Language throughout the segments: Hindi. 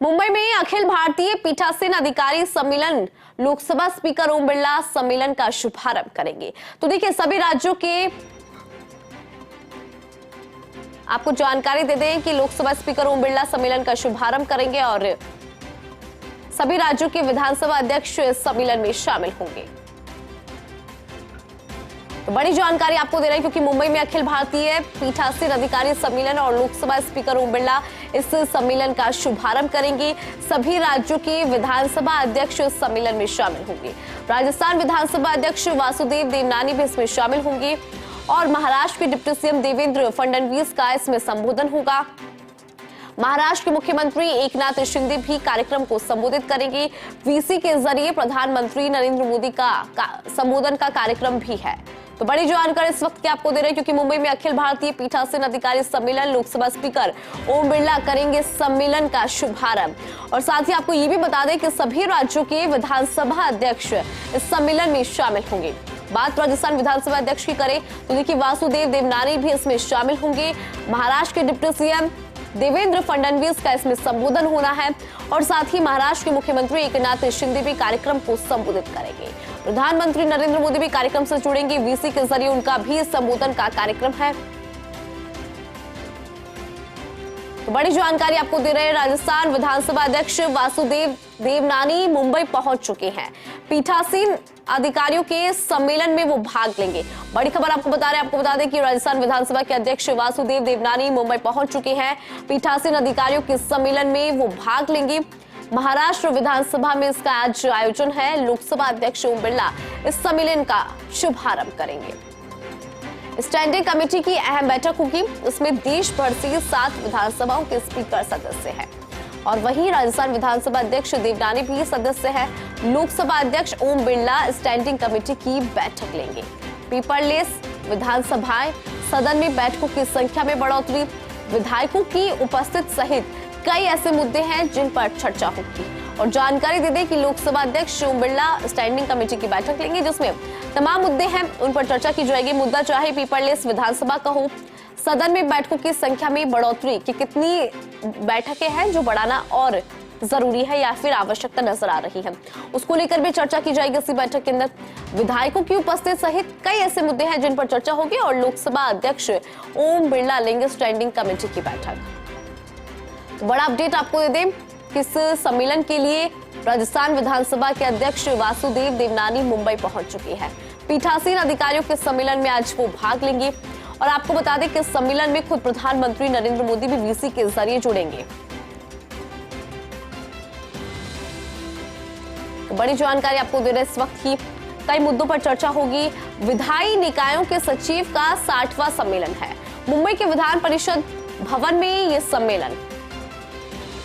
मुंबई में अखिल भारतीय पीठासीन अधिकारी सम्मेलन लोकसभा स्पीकर ओम बिरला सम्मेलन का शुभारंभ करेंगे। तो देखिए, सभी राज्यों के आपको जानकारी दे दें कि लोकसभा स्पीकर ओम बिरला सम्मेलन का शुभारंभ करेंगे और सभी राज्यों के विधानसभा अध्यक्ष इस सम्मेलन में शामिल होंगे। तो बड़ी जानकारी आपको दे रहे हैं क्योंकि मुंबई में अखिल भारतीय पीठासीन अधिकारी सम्मेलन और लोकसभा स्पीकर ओम बिरला इस सम्मेलन का शुभारंभ करेंगे। सभी राज्यों के विधानसभा अध्यक्ष इस सम्मेलन में शामिल होंगे। राजस्थान विधानसभा अध्यक्ष वासुदेव देवनानी भी इसमें शामिल होंगे और महाराष्ट्र के डिप्टी सीएम देवेंद्र फडणवीस का इसमें संबोधन होगा। महाराष्ट्र के मुख्यमंत्री एकनाथ शिंदे भी कार्यक्रम को संबोधित करेंगे। वीसी के जरिए प्रधानमंत्री नरेंद्र मोदी का संबोधन का कार्यक्रम भी है। तो बड़ी जानकारी इस वक्त की आपको दे रहे हैं क्योंकि मुंबई में अखिल भारतीय पीठासीन अधिकारी सम्मेलन लोकसभा स्पीकर ओम बिरला करेंगे सम्मेलन का शुभारंभ। और साथ ही आपको ये भी बता दें कि सभी राज्यों के विधानसभा अध्यक्ष इस सम्मेलन में शामिल होंगे। बात राजस्थान विधानसभा अध्यक्ष की करें तो देखिए, वासुदेव देवनानी भी इसमें शामिल होंगे। महाराष्ट्र के डिप्टी सीएम देवेंद्र फडणवीस का इसमें संबोधन होना है और साथ ही महाराष्ट्र के मुख्यमंत्री एकनाथ शिंदे भी कार्यक्रम को संबोधित करेंगे। प्रधानमंत्री नरेंद्र मोदी भी कार्यक्रम से जुड़ेंगे। वीसी के जरिए उनका भी संबोधन का कार्यक्रम है। तो बड़ी जानकारी आपको दे रहे हैं, राजस्थान विधानसभा अध्यक्ष वासुदेव देवनानी मुंबई पहुंच चुके हैं। पीठासीन अधिकारियों के सम्मेलन में वो भाग लेंगे। बड़ी खबर आपको बता दें कि राजस्थान विधानसभा के अध्यक्ष वासुदेव देवनानी मुंबई पहुंच चुके हैं। पीठासीन अधिकारियों के सम्मेलन में वो भाग लेंगे। महाराष्ट्र विधानसभा में इसका आज आयोजन है। लोकसभा अध्यक्ष ओम बिरला इस सम्मेलन का शुभारंभ करेंगे। स्टैंडिंग कमेटी की अहम बैठक होगी। इसमें देश भर से 7 विधानसभाओं के स्पीकर सदस्य हैं और वहीं राजस्थान विधानसभा अध्यक्ष देवनानी भी सदस्य है। लोकसभा अध्यक्ष ओम बिरला स्टैंडिंग कमेटी की बैठक लेंगे। पेपरलेस विधानसभाएं, सदन में बैठकों की संख्या में बढ़ोतरी, विधायकों की उपस्थिति सहित कई ऐसे मुद्दे हैं जिन पर चर्चा होगी। और जानकारी दे दें कि लोकसभा अध्यक्ष ओम बिरला स्टैंडिंग कमेटी की बैठक लेंगे जिसमें तमाम मुद्दे हैं उन पर चर्चा की जाएगी। मुद्दा चाहे पेपरलेस विधानसभा का हो, सदन में बैठकों की संख्या में बढ़ोतरी कि कितनी बैठकें हैं जो बढ़ाना और जरूरी है या फिर आवश्यकता नजर आ रही है, उसको लेकर भी चर्चा की जाएगी इसी बैठक के अंदर। विधायकों की उपस्थिति सहित कई ऐसे मुद्दे हैं जिन पर चर्चा होगी और लोकसभा अध्यक्ष ओम बिरला लेंगे स्टैंडिंग कमेटी की बैठक। तो बड़ा अपडेट आपको दे दें कि इस सम्मेलन के लिए राजस्थान विधानसभा के अध्यक्ष वासुदेव देवनानी मुंबई पहुंच चुके हैं। पीठासीन अधिकारियों के सम्मेलन में आज वो भाग लेंगे और आपको बता दें कि इस सम्मेलन में खुद प्रधानमंत्री नरेंद्र मोदी भी वीसी के जरिए जुड़ेंगे। तो बड़ी जानकारी आपको दे रहे इस वक्त की कई मुद्दों पर चर्चा होगी। विधायी निकायों के सचिव का 60वां सम्मेलन है। मुंबई के विधान परिषद भवन में ये सम्मेलन।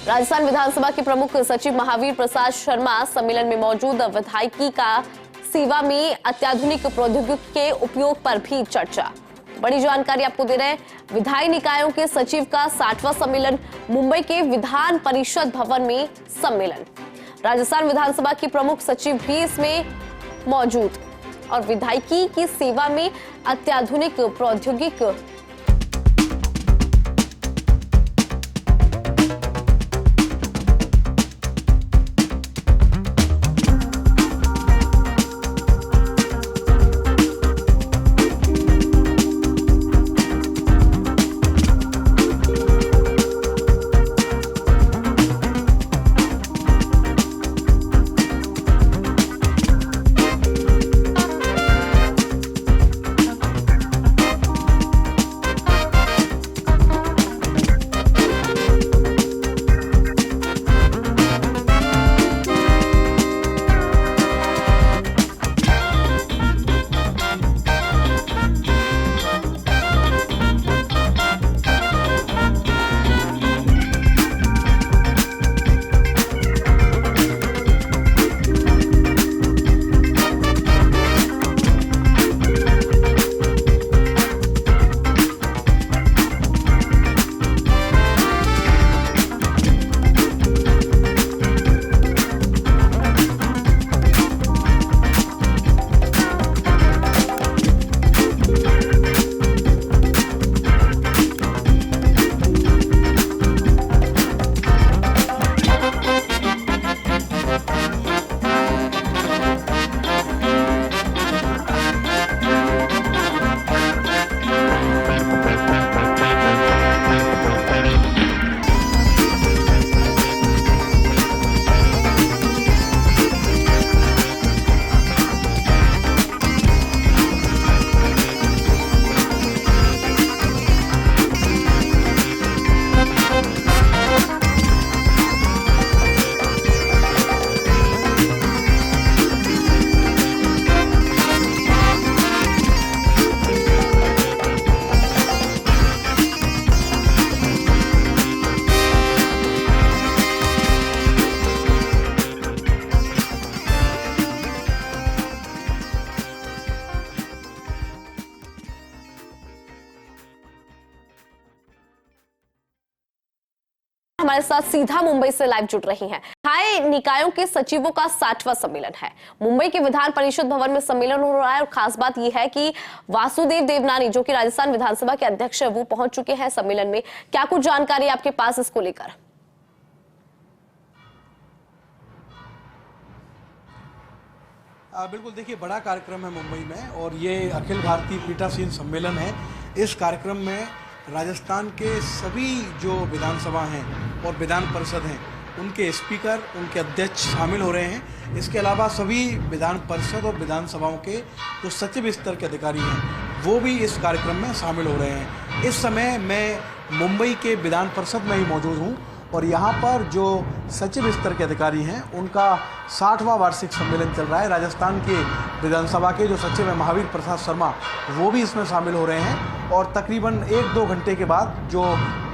राजस्थान विधानसभा के प्रमुख सचिव महावीर प्रसाद शर्मा सम्मेलन में मौजूद। विधायिकी का सेवा में अत्याधुनिक प्रौद्योगिकी के उपयोग पर भी चर्चा। बड़ी जानकारी आपको दे रहे हैं, विधायी निकायों के सचिव का 60वां सम्मेलन, मुंबई के विधान परिषद भवन में सम्मेलन। राजस्थान विधानसभा के प्रमुख सचिव भी इसमें मौजूद और विधायिकी की सेवा में अत्याधुनिक प्रौद्योगिकी हमारे साथ सीधा मुंबई से लाइव जुड़ रही हैं। हाय, निकायों के सचिवों का 60वां सम्मेलन है। मुंबई के विधान परिषद भवन में सम्मेलन हो रहा है और खास बात यह है कि वासुदेव देवनानी जो कि राजस्थान विधानसभा के अध्यक्ष है वो पहुंच चुके हैं सम्मेलन में। क्या कुछ जानकारी आपके पास इसको लेकर? बिल्कुल, देखिए बड़ा कार्यक्रम है मुंबई में और ये अखिल भारतीय पीठासीन सम्मेलन है। इस कार्यक्रम में राजस्थान के सभी जो विधानसभा हैं और विधान परिषद हैं उनके स्पीकर, उनके अध्यक्ष शामिल हो रहे हैं। इसके अलावा सभी विधान परिषद और विधानसभाओं के जो सचिव स्तर के अधिकारी हैं वो भी इस कार्यक्रम में शामिल हो रहे हैं। इस समय मैं मुंबई के विधान परिषद में ही मौजूद हूँ और यहाँ पर जो सचिव स्तर के अधिकारी हैं उनका 60वां वार्षिक सम्मेलन चल रहा है। राजस्थान के विधानसभा के जो सचिव हैं महावीर प्रसाद शर्मा वो भी इसमें शामिल हो रहे हैं और तकरीबन 1-2 घंटे के बाद जो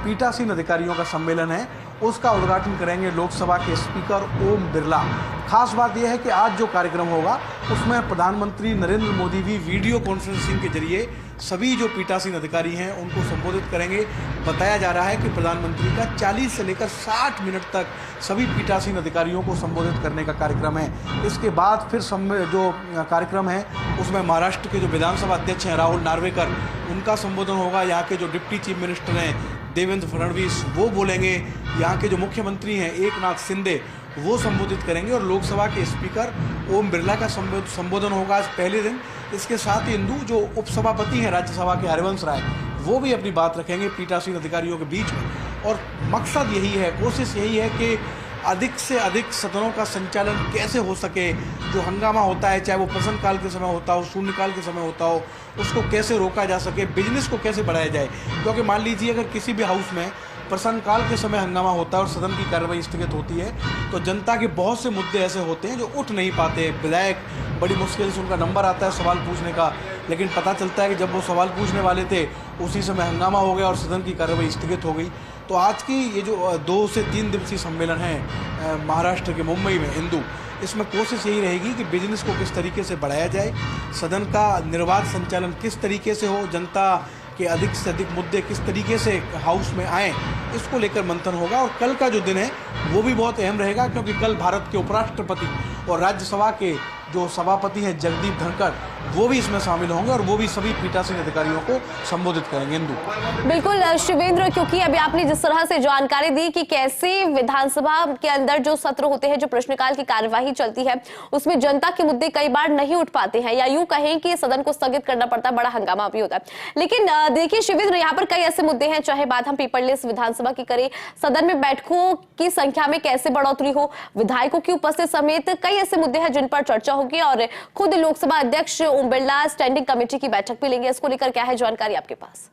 पीठासीन अधिकारियों का सम्मेलन है उसका उद्घाटन करेंगे लोकसभा के स्पीकर ओम बिरला। खास बात यह है कि आज जो कार्यक्रम होगा उसमें प्रधानमंत्री नरेंद्र मोदी भी वीडियो कॉन्फ्रेंसिंग के जरिए सभी जो पीठासीन अधिकारी हैं उनको संबोधित करेंगे। बताया जा रहा है कि प्रधानमंत्री का 40 से लेकर 60 मिनट तक सभी पीठासीन अधिकारियों को संबोधित करने का कार्यक्रम है। इसके बाद फिर जो कार्यक्रम है उसमें महाराष्ट्र के जो विधानसभा अध्यक्ष हैं राहुल नार्वेकर उनका संबोधन होगा। यहाँ के जो डिप्टी चीफ मिनिस्टर हैं देवेंद्र फडणवीस वो बोलेंगे। यहाँ के जो मुख्यमंत्री हैं एकनाथ शिंदे वो संबोधित करेंगे और लोकसभा के स्पीकर ओम बिरला का संबोधन होगा आज पहले दिन। इसके साथ ही इंदु जो उपसभापति हैं राज्यसभा के हरिवंश राय वो भी अपनी बात रखेंगे पीठासीन अधिकारियों के बीच में। और मकसद यही है, कोशिश यही है कि अधिक से अधिक सदनों का संचालन कैसे हो सके। जो हंगामा होता है चाहे वो प्रश्नकाल के समय होता हो, शून्यकाल के समय होता हो, उसको कैसे रोका जा सके, बिजनेस को कैसे बढ़ाया जाए। क्योंकि मान लीजिए अगर किसी भी हाउस में प्रश्नकाल के समय हंगामा होता है और सदन की कार्रवाई स्थगित होती है तो जनता के बहुत से मुद्दे ऐसे होते हैं जो उठ नहीं पाते। विधायक बड़ी मुश्किल से उनका नंबर आता है सवाल पूछने का, लेकिन पता चलता है कि जब वो सवाल पूछने वाले थे उसी समय हंगामा हो गया और सदन की कार्रवाई स्थगित हो गई। तो आज की ये जो 2 से 3 दिवसीय सम्मेलन है महाराष्ट्र के मुंबई में इंदु, इसमें कोशिश यही रहेगी कि बिजनेस को किस तरीके से बढ़ाया जाए, सदन का निर्बाध संचालन किस तरीके से हो, जनता के अधिक से अधिक मुद्दे किस तरीके से हाउस में आएँ, इसको लेकर मंथन होगा। और कल का जो दिन है वो भी बहुत अहम रहेगा क्योंकि कल भारत के उपराष्ट्रपति और राज्यसभा के जो सभापति हैं जगदीप धनखड़ वो भी इसमें शामिल होंगे और वो भी सभी पीठासीन अधिकारियों को संबोधित करेंगे। इंदु बिल्कुल शिवेंद्र, क्योंकि अभी आपने जिस तरह से जानकारी दी कि कैसे विधानसभा के अंदर जो सत्र होते हैं, जो प्रश्नकाल की कार्यवाही चलती है उसमें जनता के मुद्दे कई बार नहीं उठ पाते हैं या यूं कहें कि सदन को स्थगित करना पड़ता है, बड़ा हंगामा भी होता है। लेकिन देखिए शिवेंद्र, यहाँ पर कई ऐसे मुद्दे हैं, चाहे बात हम पीपललेस विधानसभा की करें, सदन में बैठकों की संख्या में कैसे बढ़ोतरी हो, विधायकों की उपस्थिति समेत कई ऐसे मुद्दे हैं जिन पर चर्चा होगी और खुद लोकसभा अध्यक्ष ओम बिरला स्टैंडिंग कमेटी की बैठक भी लेंगे। इसको लेकर क्या है जानकारी आपके पास?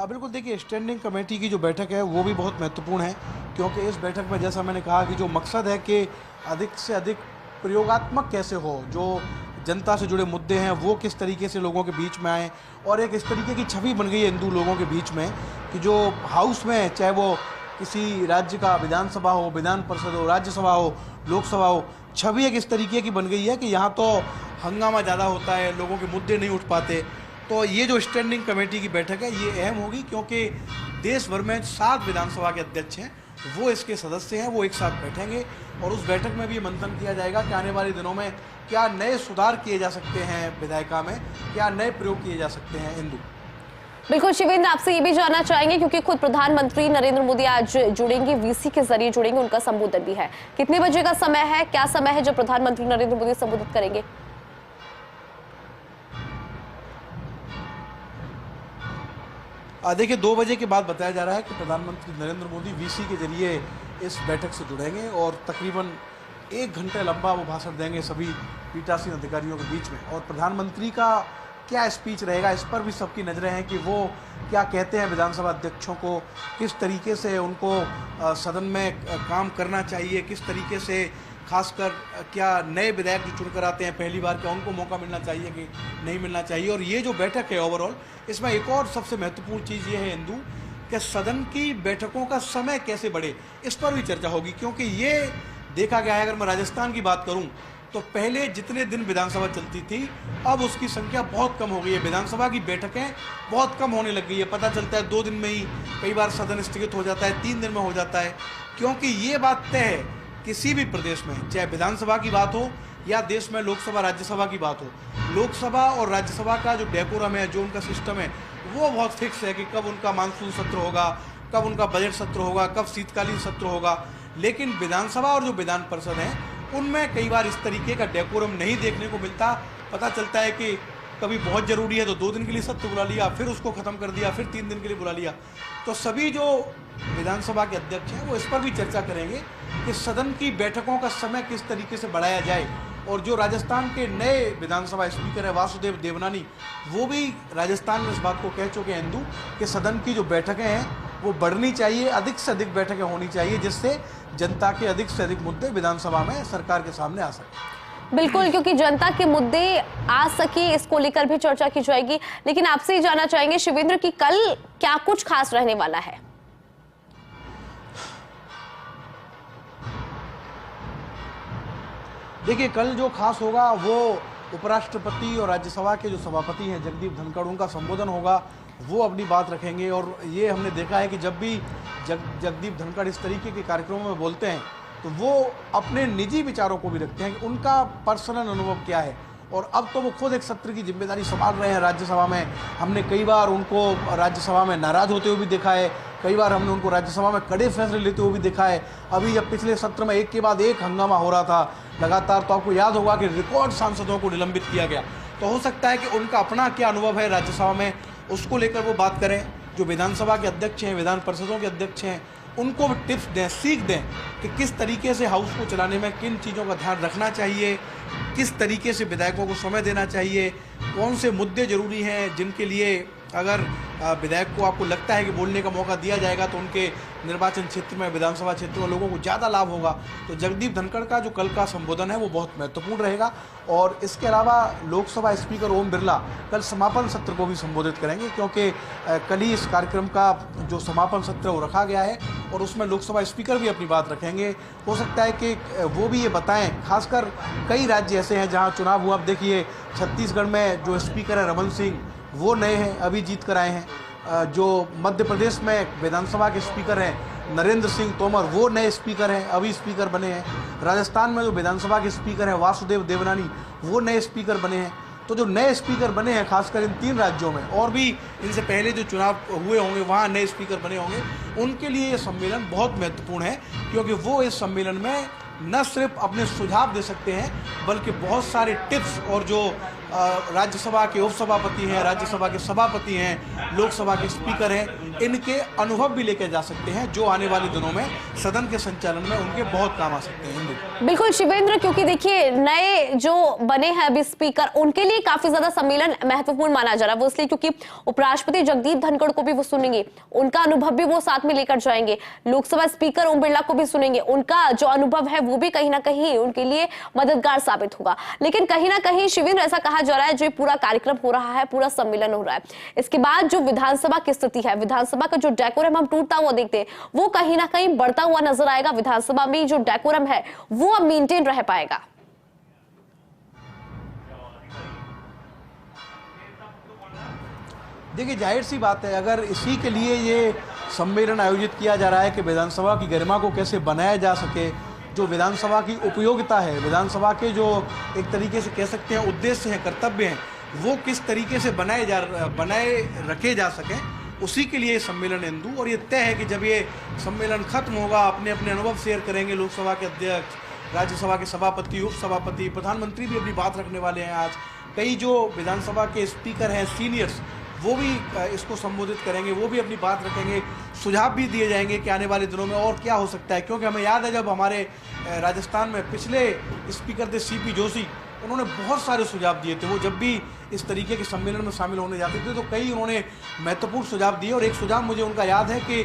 बिल्कुल, देखिए स्टैंडिंग कमेटी की जो बैठक है वो भी बहुत महत्वपूर्ण है क्योंकि इस बैठक में जैसा मैंने कहा कि जो मकसद है कि अधिक से अधिक प्रयोगात्मक कैसे हो, जो जनता से जुड़े मुद्दे हैं वो किस तरीके से लोगों के बीच में आए और एक इस तरीके की छवि बन गई है हिंदू लोगों के बीच में कि जो हाउस में चाहे वो किसी राज्य का विधानसभा हो, विधान परिषद हो, राज्यसभा हो, लोकसभा हो, छवि एक इस तरीके की बन गई है कि यहाँ तो हंगामा ज़्यादा होता है, लोगों के मुद्दे नहीं उठ पाते। तो ये जो स्टैंडिंग कमेटी की बैठक है ये अहम होगी क्योंकि देश भर में 7 विधानसभा के अध्यक्ष हैं वो इसके सदस्य हैं, वो एक साथ बैठेंगे और उस बैठक में भी मंथन किया जाएगा कि आने वाले दिनों में क्या नए सुधार किए जा सकते हैं, विधायिका में क्या नए प्रयोग किए जा सकते हैं। इंदु बिल्कुल शिवेंद्र, आपसे ये भी जानना चाहेंगे क्योंकि खुद प्रधानमंत्री नरेंद्र मोदी आज जुड़ेंगे, वीसी के जरिए जुड़ेंगे, उनका संबोधन भी है। कितने बजे का समय है, क्या समय है जब प्रधानमंत्री नरेंद्र मोदी संबोधित करेंगे? देखिए 2 बजे के बाद बताया जा रहा है कि प्रधानमंत्री नरेंद्र मोदी वीसी के जरिए इस बैठक से जुड़ेंगे और तकरीबन 1 घंटे लंबा वो भाषण देंगे सभी पीठासीन अधिकारियों के बीच में। और प्रधानमंत्री का क्या स्पीच रहेगा इस पर भी सबकी नज़रें हैं कि वो क्या कहते हैं विधानसभा अध्यक्षों को, किस तरीके से उनको सदन में काम करना चाहिए, किस तरीके से खासकर क्या नए विधायक जो चुनकर आते हैं पहली बार क्या उनको मौका मिलना चाहिए कि नहीं मिलना चाहिए। और ये जो बैठक है ओवरऑल इसमें एक और सबसे महत्वपूर्ण चीज़ ये है इंदु कि सदन की बैठकों का समय कैसे बढ़े, इस पर भी चर्चा होगी क्योंकि ये देखा गया है। अगर मैं राजस्थान की बात करूं तो पहले जितने दिन विधानसभा चलती थी अब उसकी संख्या बहुत कम हो गई है। विधानसभा की बैठकें बहुत कम होने लग गई है। पता चलता है 2 दिन में ही कई बार सदन स्थगित हो जाता है, 3 दिन में हो जाता है, क्योंकि ये बात तय है किसी भी प्रदेश में, चाहे विधानसभा की बात हो या देश में लोकसभा राज्यसभा की बात हो, लोकसभा और राज्यसभा का जो डेकोरम है, जो उनका सिस्टम है, वो बहुत फिक्स है कि कब उनका मानसून सत्र होगा, कब उनका बजट सत्र होगा, कब शीतकालीन सत्र होगा। लेकिन विधानसभा और जो विधान परिषद है उनमें कई बार इस तरीके का डेकोरम नहीं देखने को मिलता। पता चलता है कि कभी बहुत ज़रूरी है तो 2 दिन के लिए सत्र बुला लिया, फिर उसको ख़त्म कर दिया, फिर 3 दिन के लिए बुला लिया। तो सभी जो विधानसभा के अध्यक्ष हैं वो इस पर भी चर्चा करेंगे कि सदन की बैठकों का समय किस तरीके से बढ़ाया जाए। और जो राजस्थान के नए विधानसभा स्पीकर है वासुदेव देवनानी, वो भी राजस्थान में इस बात को कह चुके हैं हिंदू कि सदन की जो बैठकें हैं वो बढ़नी चाहिए, अधिक से अधिक बैठकें होनी चाहिए, जिससे जनता के अधिक से अधिक मुद्दे विधानसभा में सरकार के सामने आ सके। बिल्कुल, क्योंकि जनता के मुद्दे आ सके इसको लेकर भी चर्चा की जाएगी। लेकिन आपसे ही जानना चाहेंगे शिवेंद्र कि कल क्या कुछ खास रहने वाला है? देखिए, कल जो खास होगा वो उपराष्ट्रपति और राज्यसभा के जो सभापति हैं जगदीप धनखड़, उनका संबोधन होगा, वो अपनी बात रखेंगे। और ये हमने देखा है कि जब भी जगदीप धनखड़ इस तरीके के कार्यक्रमों में बोलते हैं तो वो अपने निजी विचारों को भी रखते हैं कि उनका पर्सनल अनुभव क्या है। और अब तो वो खुद एक सत्र की जिम्मेदारी संभाल रहे हैं राज्यसभा में। हमने कई बार उनको राज्यसभा में नाराज़ होते हुए भी देखा है, कई बार हमने उनको राज्यसभा में कड़े फैसले लेते हुए भी देखा है। अभी जब पिछले सत्र में एक के बाद एक हंगामा हो रहा था लगातार, तो आपको याद होगा कि रिकॉर्ड सांसदों को निलंबित किया गया। तो हो सकता है कि उनका अपना क्या अनुभव है राज्यसभा में, उसको लेकर वो बात करें। जो विधानसभा के अध्यक्ष हैं, विधान परिषदों के अध्यक्ष हैं, उनको भी टिप्स दें, सीख दें कि किस तरीके से हाउस को चलाने में किन चीज़ों का ध्यान रखना चाहिए, किस तरीके से विधायकों को समय देना चाहिए, कौन से मुद्दे ज़रूरी हैं जिनके लिए अगर विधायक को आपको लगता है कि बोलने का मौका दिया जाएगा तो उनके निर्वाचन क्षेत्र में, विधानसभा क्षेत्र में लोगों को ज़्यादा लाभ होगा। तो जगदीप धनखड़ का जो कल का संबोधन है वो बहुत महत्वपूर्ण रहेगा। और इसके अलावा लोकसभा स्पीकर ओम बिरला कल समापन सत्र को भी संबोधित करेंगे, क्योंकि कल ही इस कार्यक्रम का जो समापन सत्र है वो रखा गया है और उसमें लोकसभा स्पीकर भी अपनी बात रखेंगे। हो सकता है कि वो भी ये बताएं, खासकर कई राज्य ऐसे हैं जहाँ चुनाव हुआ। अब देखिए, छत्तीसगढ़ में जो स्पीकर है रमन सिंह, वो नए हैं, अभी जीत कर आए हैं। जो मध्य प्रदेश में विधानसभा के स्पीकर हैं नरेंद्र सिंह तोमर, वो नए स्पीकर हैं, अभी स्पीकर बने हैं। राजस्थान में जो विधानसभा के स्पीकर हैं वासुदेव देवनानी, वो नए स्पीकर बने हैं। तो जो नए स्पीकर बने हैं खासकर इन 3 राज्यों में, और भी इनसे पहले जो चुनाव हुए होंगे वहाँ नए स्पीकर बने होंगे, उनके लिए ये सम्मेलन बहुत महत्वपूर्ण है, क्योंकि वो इस सम्मेलन में न सिर्फ अपने सुझाव दे सकते हैं बल्कि बहुत सारे टिप्स, और जो राज्यसभा के उपसभापति हैं, राज्यसभा के सभापति हैं, लोकसभा के स्पीकर हैं, इनके अनुभव भी लेके जा सकते हैं, जो आने वाले दिनों में सदन के संचालन में उनके बहुत काम आ सकते हैं। बिल्कुल शिवेंद्र, क्योंकि देखिए नए जो बने हैं अभी स्पीकर, उनके लिए काफी ज्यादा सम्मेलन महत्वपूर्ण माना जा रहा है। वो इसलिए क्योंकि उपराष्ट्रपति जगदीप धनखड़ को भी वो सुनेंगे, उनका अनुभव भी वो साथ में लेकर जाएंगे। लोकसभा स्पीकर ओम बिरला को भी सुनेंगे, उनका जो अनुभव है वो भी कहीं ना कहीं उनके लिए मददगार साबित होगा। लेकिन कहीं ना कहीं शिवेंद्र, ऐसा कहा जा रहा है जो पूरा कार्यक्रम हो रहा है, पूरा सम्मेलन हो रहा है, इसके बाद जो विधानसभा की स्थिति है, विधानसभा का जो डेकोरम हम टूटता हुआ देखते हैं, वो कहीं ना कहीं बढ़ता हुआ नजर आएगा। विधानसभा में जो डेकोरम है वो अब मेंटेन रह पाएगा। देखिए, जाहिर सी बात है, अगर इसी के लिए ये सम्मेलन आयोजित किया जा रहा है कि विधानसभा की गरिमा को कैसे बनाया जा सके, जो विधानसभा की उपयोगिता है, विधानसभा के जो एक तरीके से कह सकते हैं उद्देश्य हैं, कर्तव्य हैं, वो किस तरीके से बनाए रखे जा सकें, उसी के लिए सम्मेलन हिंदू। और ये तय है कि जब ये सम्मेलन खत्म होगा, अपने अपने अनुभव शेयर करेंगे लोकसभा के अध्यक्ष, राज्यसभा के सभापति, उपसभापति, प्रधानमंत्री भी अपनी बात रखने वाले हैं। आज कई जो विधानसभा के स्पीकर हैं सीनियर्स, वो भी इसको संबोधित करेंगे, वो भी अपनी बात रखेंगे, सुझाव भी दिए जाएंगे कि आने वाले दिनों में और क्या हो सकता है। क्योंकि हमें याद है जब हमारे राजस्थान में पिछले स्पीकर थे सीपी जोशी, उन्होंने बहुत सारे सुझाव दिए थे। वो जब भी इस तरीके के सम्मेलन में शामिल होने जाते थे तो कई उन्होंने महत्वपूर्ण सुझाव दिए। और एक सुझाव मुझे उनका याद है कि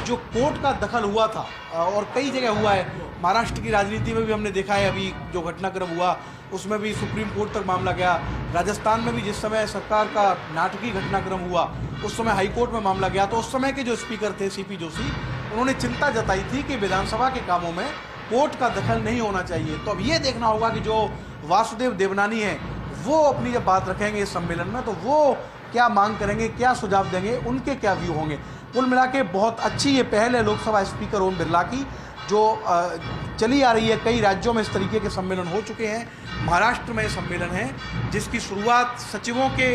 जो कोर्ट का दखल हुआ था, और कई जगह हुआ है, महाराष्ट्र की राजनीति में भी हमने देखा है, अभी जो घटनाक्रम हुआ उसमें भी सुप्रीम कोर्ट तक मामला गया। राजस्थान में भी जिस समय सरकार का नाटकीय घटनाक्रम हुआ उस समय हाईकोर्ट में मामला गया। तो उस समय के जो स्पीकर थे सीपी जोशी, उन्होंने चिंता जताई थी कि विधानसभा के कामों में कोर्ट का दखल नहीं होना चाहिए। तो अब ये देखना होगा कि जो वासुदेव देवनानी हैं वो अपनी जब बात रखेंगे इस सम्मेलन में तो वो क्या मांग करेंगे, क्या सुझाव देंगे, उनके क्या व्यू होंगे। कुल मिला के बहुत अच्छी ये पहल है लोकसभा स्पीकर ओम बिरला की, जो चली आ रही है। कई राज्यों में इस तरीके के सम्मेलन हो चुके हैं। महाराष्ट्र में सम्मेलन है जिसकी शुरुआत सचिवों के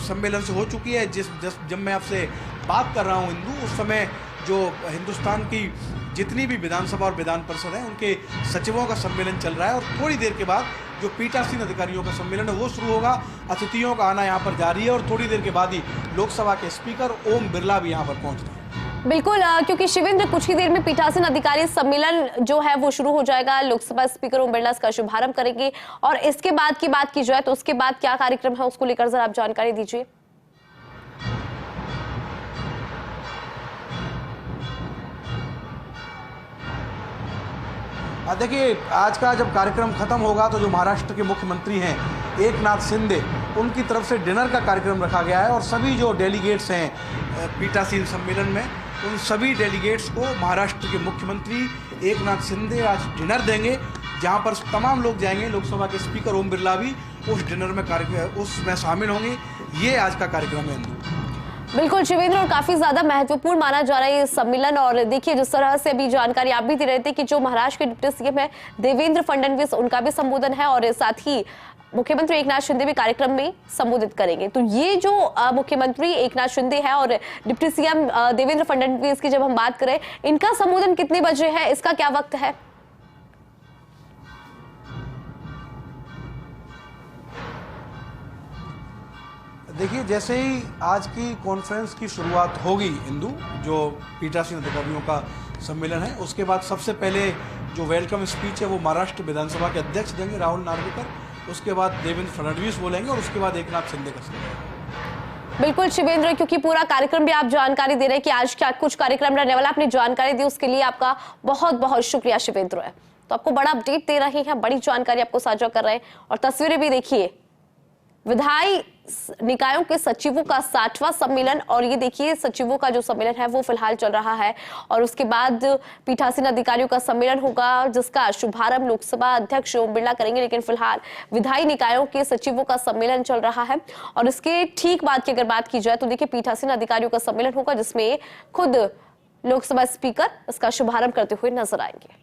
सम्मेलन से हो चुकी है। जब मैं आपसे बात कर रहा हूँ इंदु, उस समय जो हिंदुस्तान की जितनी भी विधानसभा और विधान परिषद है उनके सचिवों का सम्मेलन चल रहा है और थोड़ी देर के बाद जो पीठासीन अधिकारियों का सम्मेलन है वो शुरू होगा। अतिथियों का आना यहाँ पर जारी है और थोड़ी देर के बाद ही लोकसभा के स्पीकर ओम बिरला भी यहाँ पर पहुँच रहे हैं। बिल्कुल, क्योंकि शिवेंद्र कुछ ही देर में पीठासीन अधिकारी सम्मेलन जो है वो शुरू हो जाएगा। लोकसभा स्पीकर ओम बिरला इसका शुभारंभ करेंगे और इसके बाद की बात की जाए तो उसके बाद क्या कार्यक्रम है उसको लेकर जरा आप जानकारी दीजिए। देखिए, आज का जब कार्यक्रम खत्म होगा तो जो महाराष्ट्र के मुख्यमंत्री हैं एकनाथ शिंदे, उनकी तरफ से डिनर का कार्यक्रम रखा गया है और सभी जो डेलीगेट्स हैं पीठासीन सम्मेलन में, उन सभी डेलीगेट्स को महाराष्ट्र के मुख्यमंत्री एकनाथ शिंदे आज डिनर देंगे, जहां पर तमाम लोग जाएंगे। लोकसभा के स्पीकर ओम बिरला भी उस डिनर में उसमें शामिल होंगे। ये आज का कार्यक्रम है। बिल्कुल शिवेंद्र, और काफी ज्यादा महत्वपूर्ण माना जा रहा है ये सम्मेलन। और देखिए जिस तरह से अभी जानकारी आप भी दे रहे थे कि जो महाराष्ट्र के डिप्टी सीएम है देवेंद्र फडणवीस, उनका भी संबोधन है और साथ ही मुख्यमंत्री एकनाथ शिंदे भी कार्यक्रम में संबोधित करेंगे। तो ये जो मुख्यमंत्री एकनाथ शिंदे है और डिप्टी सीएम देवेंद्र फडणवीस की जब हम बात करें, इनका संबोधन कितने बजे है, इसका क्या वक्त है? देखिए, जैसे ही आज की कॉन्फ्रेंस की शुरुआत होगी इंदु, जो पीठासीन अधिकारियों का सम्मेलन है, उसके बाद सबसे पहले जो वेलकम स्पीच है वो महाराष्ट्र विधानसभा के अध्यक्ष देंगे राहुल नार्वेकर, उसके बाद देवेंद्र फडणवीस बोलेंगे और उसके बाद एकनाथ शिंदे का सम्मेलन। बिल्कुल शिवेंद्र, क्योंकि पूरा कार्यक्रम भी आप जानकारी दे रहे हैं कि आज क्या कुछ कार्यक्रम रहने वाला, अपनी जानकारी दी उसके लिए आपका बहुत बहुत शुक्रिया शिवेंद्र। तो आपको बड़ा अपडेट दे रहे हैं, बड़ी जानकारी आपको साझा कर रहे हैं और तस्वीरें भी देखिए। विधायी निकायों के सचिवों का 60वां सम्मेलन, और ये देखिए सचिवों का जो सम्मेलन है वो फिलहाल चल रहा है और उसके बाद पीठासीन अधिकारियों का सम्मेलन होगा जिसका शुभारंभ लोकसभा अध्यक्ष ओम बिरला करेंगे। लेकिन फिलहाल विधायी निकायों के सचिवों का सम्मेलन चल रहा है और इसके ठीक बाद की अगर बात की जाए तो देखिए पीठासीन अधिकारियों का सम्मेलन होगा जिसमें खुद लोकसभा स्पीकर इसका शुभारंभ करते हुए नजर आएंगे।